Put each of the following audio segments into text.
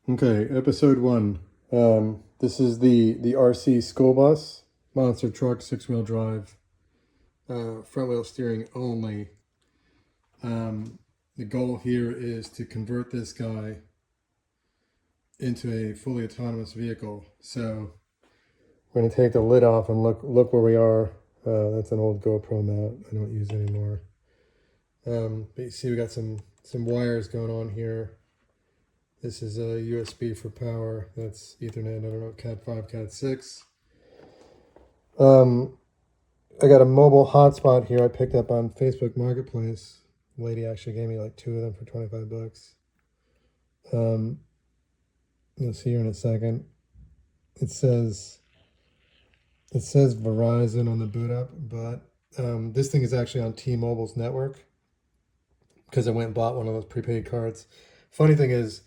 Okay, episode one. This is the RC school bus, monster truck, six-wheel drive, front wheel steering only. The goal here is to convert this guy into a fully autonomous vehicle. So we're gonna take the lid off and look where we are. That's an old GoPro mount I don't use anymore. But you see we got some wires going on here. This is a USB for power. That's Ethernet. I don't know, Cat 5, Cat 6. I got a mobile hotspot here I picked up on Facebook Marketplace. The lady actually gave me like 2 of them for 25 bucks. You'll see here in a second. It says Verizon on the boot up, but this thing is actually on T-Mobile's network because I went and bought one of those prepaid cards. Funny thing is,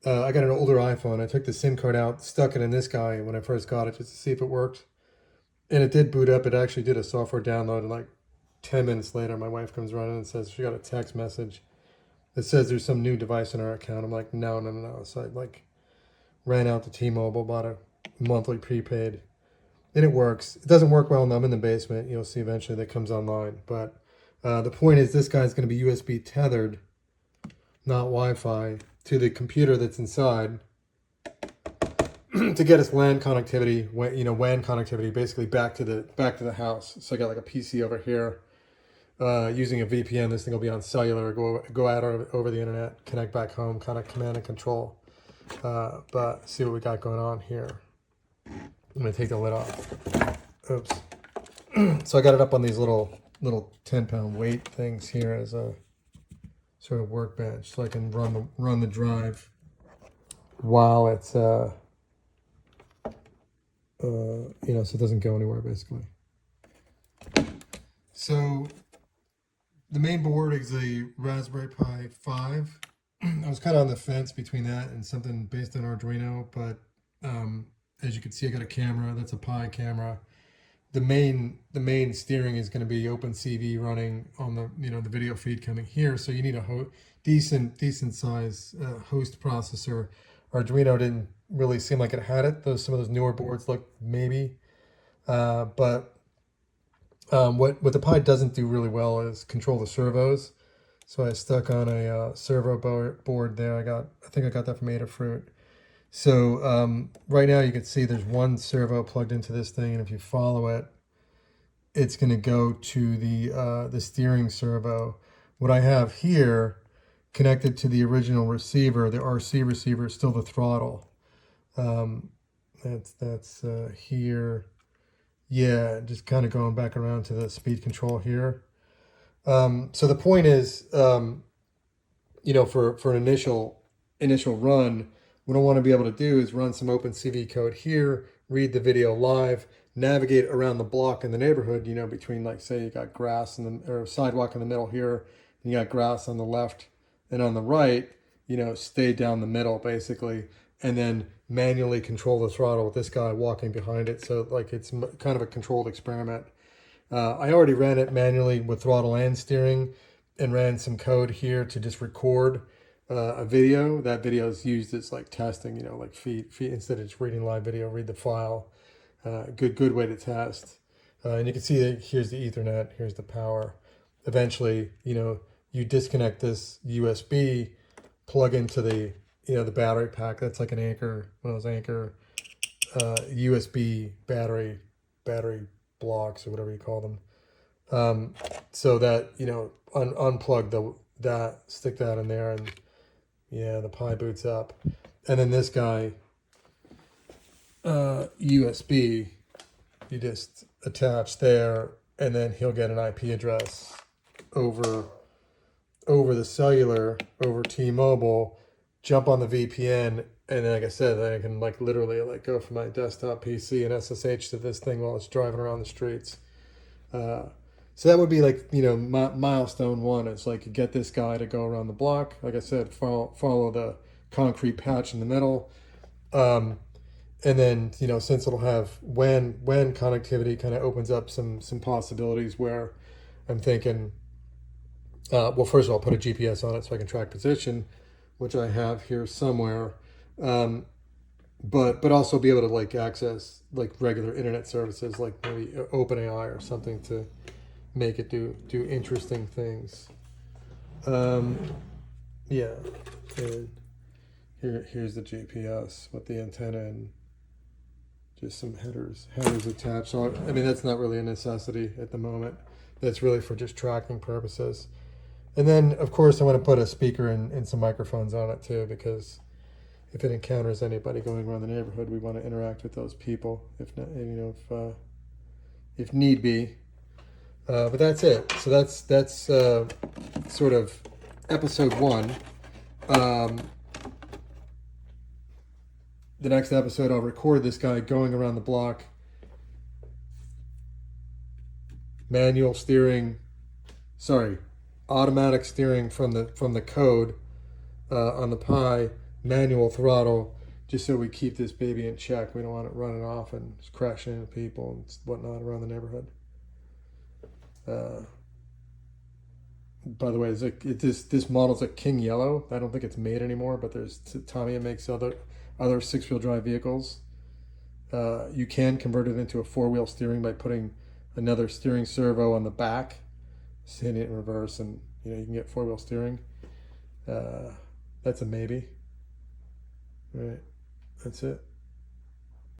I got an older iPhone. I took the SIM card out, stuck it in this guy when I first got it just to see if it worked. And it did boot up. It actually did a software download. And like 10 minutes later, my wife comes running and says she got a text message that says there's some new device in our account. I'm like, no. So I like ran out to T-Mobile, bought a monthly prepaid. And it works. It doesn't work well when I'm in the basement. You'll see eventually that comes online. But the point is this guy's going to be USB tethered, not Wi-Fi, to the computer that's inside to get us LAN connectivity, WAN connectivity, basically back to the house. So I got like a PC over here using a VPN. This thing will be on cellular, go out over the internet, connect back home, kind of command and control. But see what we got going on here. I'm gonna take the lid off. Oops. So I got it up on these little 10-pound weight things here as a sort of workbench, so I can run the drive while it's so it doesn't go anywhere basically. So the main board is a Raspberry Pi 5. I was kind of on the fence between that and something based on Arduino, but as you can see, I got a camera. That's a Pi camera. The main steering is going to be OpenCV running on the video feed coming here. So you need a decent size host processor. Arduino didn't really seem like it had it. Some of those newer boards look maybe, but what the Pi doesn't do really well is control the servos. So I stuck on a servo board there. I think I got that from Adafruit. So right now you can see there's one servo plugged into this thing, and if you follow it, it's going to go to the steering servo. What I have here connected to the original receiver, the RC receiver, is still the throttle. That's here. Yeah, just kind of going back around to the speed control here. So the point is, for an initial run, what I want to be able to do is run some OpenCV code here, read the video live, navigate around the block in the neighborhood, between, like, say you got grass or sidewalk in the middle here, and you got grass on the left and on the right, stay down the middle basically, and then manually control the throttle with this guy walking behind it. So like it's kind of a controlled experiment. I already ran it manually with throttle and steering and ran some code here to just record a video. That video is used as like testing, like feed instead of just reading live video, read the file. Good way to test. And you can see that here's the Ethernet, here's the power. Eventually, you disconnect this USB, plug into the battery pack. That's like an Anker, one of those Anker USB battery blocks or whatever you call them. So that unplug that, stick that in there, and the Pi boots up. And then this guy, USB, you just attach there, and then he'll get an IP address over the cellular, over T-Mobile, jump on the VPN, and then, like I said, I can literally go from my desktop PC and SSH to this thing while it's driving around the streets. So that would be milestone one. It's like you get this guy to go around the block. Like I said, follow the concrete patch in the middle. And then, since it'll have WAN connectivity, kind of opens up some possibilities where I'm thinking, well, first of all, put a GPS on it so I can track position, which I have here somewhere. But also be able to like access like regular internet services like maybe OpenAI or something to make it do interesting things. Um, yeah, and here's the GPS with the antenna and just some headers attached. So I mean that's not really a necessity at the moment. That's really for just tracking purposes. And then of course I want to put a speaker and some microphones on it too, because if it encounters anybody going around the neighborhood, we want to interact with those people if not, if need be. But that's it. So that's sort of episode one. Um, the next episode, I'll record this guy going around the block, manual steering, sorry, automatic steering from the code on the Pi, manual throttle, just so we keep this baby in check. We don't want it running off and just crashing into people and whatnot around the neighborhood. By the way, this model's a King Yellow. I don't think it's made anymore, but there's Tamiya makes other 6-wheel drive vehicles. You can convert it into a 4-wheel steering by putting another steering servo on the back, hitting it in reverse, and you can get 4-wheel steering. That's a maybe. All right, that's it.